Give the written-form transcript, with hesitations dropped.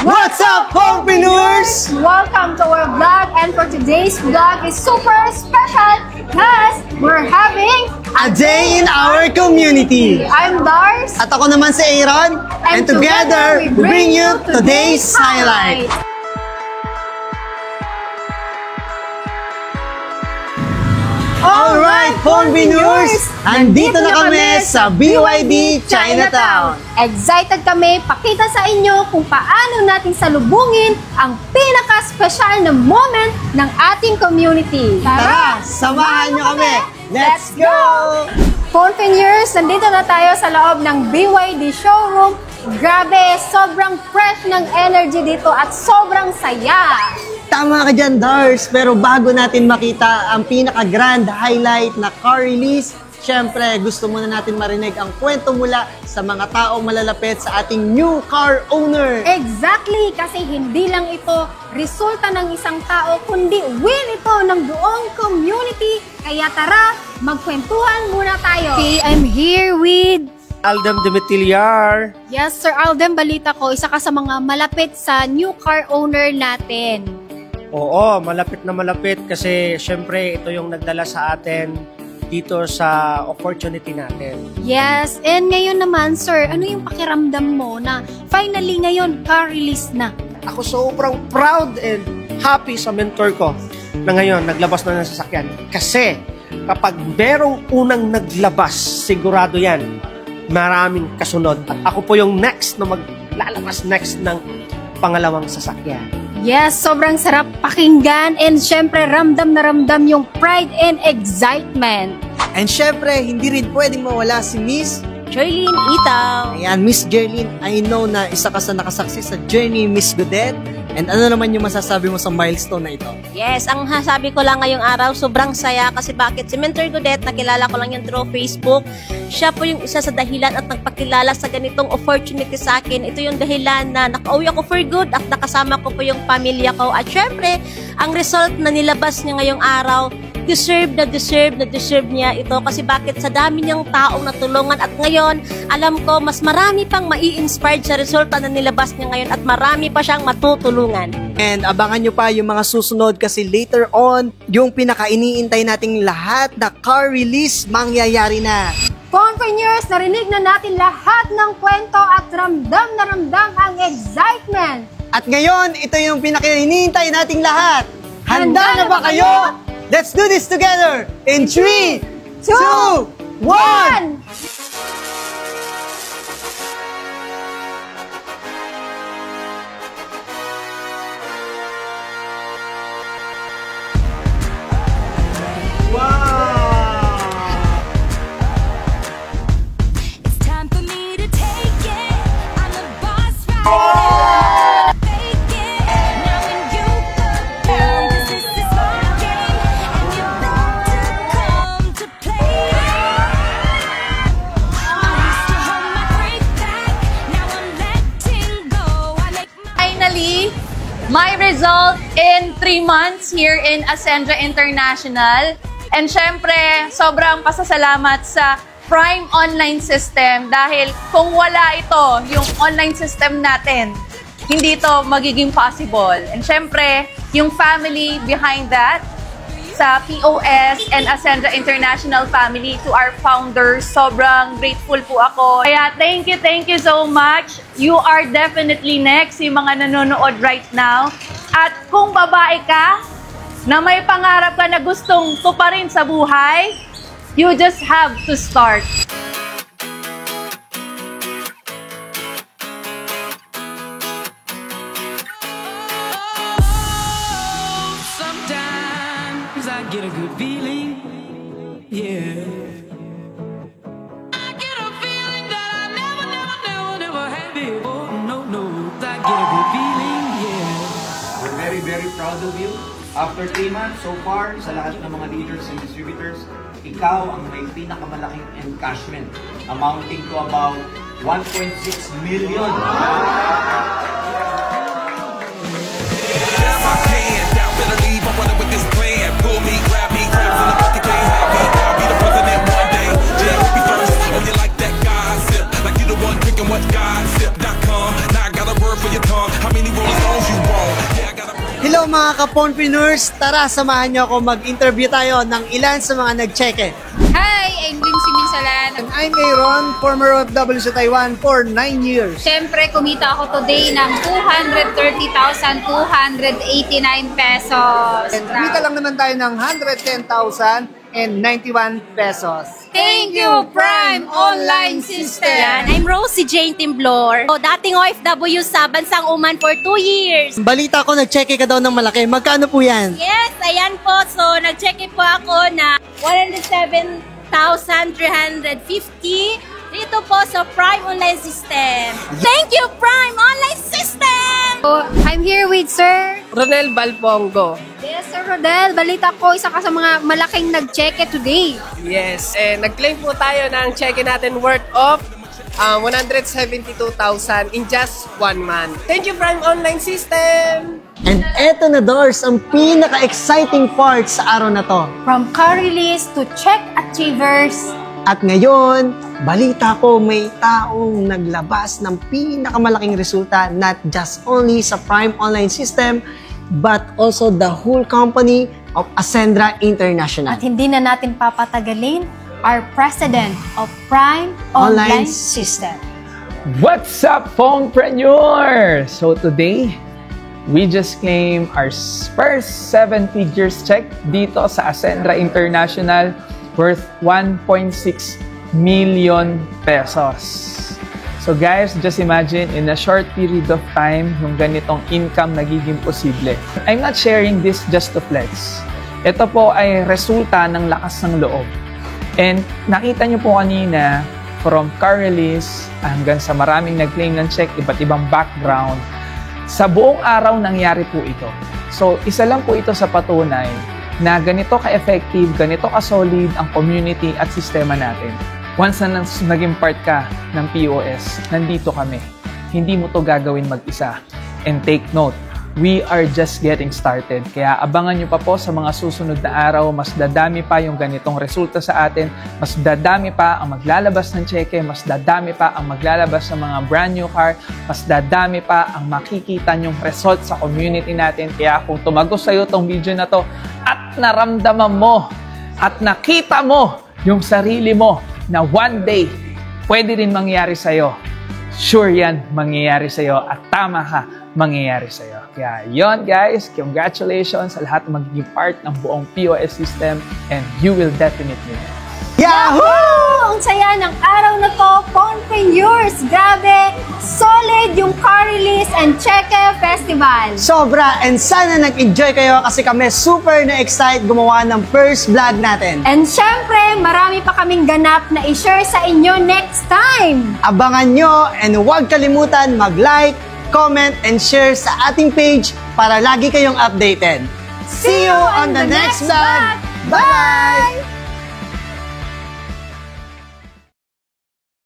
What's up, homepreneurs? Welcome to our vlog, and for today's vlog is super special because we're having A day in our community. I'm Lars. At ako naman si Aaron. And together, we bring you today's highlight. Alright, homepreneurs! Andito na kami sa BYD Chinatown. Excited kami pakita sa inyo kung paano natin salubungin ang pinaka-special na moment ng ating community. Tara, samahan nyo kami! Let's go! Homepreneurs, nandito na tayo sa loob ng BYD showroom. Grabe, sobrang fresh ng energy dito at sobrang saya. Tama ka dyan, Dars. Pero bago natin makita ang pinaka-grand highlight na car release, syempre gusto muna natin marinig ang kwento mula sa mga taong malalapit sa ating new car owner. Exactly, kasi hindi lang ito resulta ng isang tao, kundi win ito ng buong community. Kaya tara, magkwentuhan muna tayo. Okay, I'm here with Aldem Dimitillar. Yes, Sir Aldem, balita ko, isa ka sa mga malapit sa new car owner natin. Oo, malapit na malapit kasi syempre ito yung nagdala sa atin dito sa opportunity natin. Yes, and ngayon naman, Sir, ano yung pakiramdam mo na finally ngayon car release na? Ako sobrang proud and happy sa mentor ko na ngayon naglabas na ng sasakyan. Kasi kapag merong unang naglabas, sigurado yan, maraming kasunod. At ako po yung next na maglalabas next ng pangalawang sasakyan. Yes, sobrang sarap pakinggan and syempre ramdam na ramdam yung pride and excitement. And syempre, hindi rin pwedeng mawala si Miss Jerlyn Itaw. Ayan, Miss Jerlyn, I know na isa ka sa nakasaksi sa journey, Miss Godet. And ano naman yung masasabi mo sa milestone na ito? Yes, ang sabi ko lang ngayong araw, sobrang saya kasi bakit? Si Mentor Godet, nakilala ko lang yan through Facebook. Siya po yung isa sa dahilan at nagpakilala sa ganitong opportunity sa akin. Ito yung dahilan na nakauwi ako for good at nakasama ko po yung pamilya ko. At syempre, ang result na nilabas niya ngayong araw, deserve niya ito kasi bakit sa dami niyang taong natulungan at ngayon, alam ko, mas marami pang mai-inspired sa resulta na nilabas niya ngayon at marami pa siyang matutulungan. And abangan nyo pa yung mga susunod kasi later on, yung pinaka-iniintay nating lahat na car release mangyayari na. Homepreneurs, narinig na natin lahat ng kwento at ramdam na ramdam ang excitement. At ngayon, ito yung pinaka-iniintay nating lahat. Handa na ba kayo? Let's do this together in 3, 2, 1! My result in 3 months here in Ascendra International. And syempre, sobrang pasasalamat sa Prime Online System dahil kung wala ito, yung online system natin, hindi ito magiging possible. And syempre, yung family behind that, sa POS and Ascendra International family, to our founders, sobrang grateful po ako. Kaya thank you so much. You are definitely next, yung mga nanonood right now. At kung babae ka, na may pangarap ka na gustong tuparin sa buhay, you just have to start. I get a good feeling, yeah. I get a feeling that I never had before. No, I get a good feeling, yeah. We're very proud of you. After 3 months so far, sa lahat ng mga dealers and distributors, ikaw ang may pinakamalaking encashment, amounting to about 1.6 million. What gossip.com. Now I got got a word for your tongue. How many Rolling Stones you want? Yeah, I got a... Hello mga ka-Ponpreneurs! Tara, samahan niyo ako mag-interview tayo ng ilan sa mga nag-cheque. Hi, I'm Lim Simisalan. And I'm Aaron, former OFW sa Taiwan for 9 years. Siyempre, kumita ako today ng 230,289 pesos. And kumita lang naman tayo ng 110,091 pesos. Thank you, Prime Online System! Yan, I'm Rosie Jane Timblor. Dating OFW sa Bansang Oman for 2 years. Balita ko, nag-cheque ka daw ng malaki. Magkano po yan? Yes, ayan po. So, nag-check po ako na 107,350 dito po sa Prime Online System. Thank you, Prime Online System! I'm here with Sir. Ronel Balpongo. Yes, Sir Rodel. Balita ko, isa ka sa mga malaking nag-cheque today. Yes, nag-claim po tayo ng check natin worth of 172,000 in just 1 month. Thank you, Prime Online System! And eto na, Dors, ang pinaka-exciting part sa araw na to. From car release to check achievers. At ngayon, balita ko may taong naglabas ng pinakamalaking resulta, not just only sa Prime Online System, but also the whole company of Ascendra International. At hindi na natin papatagalin, our President of Prime Online System. What's up, Phonepreneur? So today, we just claimed our first 7 figures check dito sa Ascendra International worth 1.6 million pesos. So guys, just imagine in a short period of time, yung ganitong income nagiging posible. I'm not sharing this just to flex. Ito po ay resulta ng lakas ng loob. And nakita nyo po kanina, from car release hanggang sa maraming nag-claim ng check, iba't ibang background, sa buong araw nangyari po ito. So isa lang po ito sa patunay na ganito ka-effective, ganito ka-solid ang community at sistema natin. Once na naging part ka ng POS, nandito kami. Hindi mo to gagawin mag-isa. And take note, we are just getting started. Kaya abangan nyo pa po sa mga susunod na araw, mas dadami pa yung ganitong resulta sa atin, mas dadami pa ang maglalabas ng cheque, mas dadami pa ang maglalabas ng mga brand new car, mas dadami pa ang makikita nyong result sa community natin. Kaya kung tumagos sa'yo tong video na to at naramdaman mo at nakita mo yung sarili mo na one day pwede rin mangyari sa'yo, sure yan mangyayari sa'yo at tama ka, mangyayari sa'yo. Kaya yon guys, congratulations sa lahat ng magiging part ng buong POS system and you will definitely. Yahoo! Ang saya ng araw na to, Phonepreneurs! Grabe! Solid yung car release and cheque festival! Sobra! And sana nag-enjoy kayo kasi kami super na-excite gumawa ng first vlog natin. And syempre, marami pa kaming ganap na i-share sa inyo next time! Abangan nyo and huwag kalimutan mag-like, comment, and share sa ating page para lagi kayong updated. See you on the next vlog! Bye!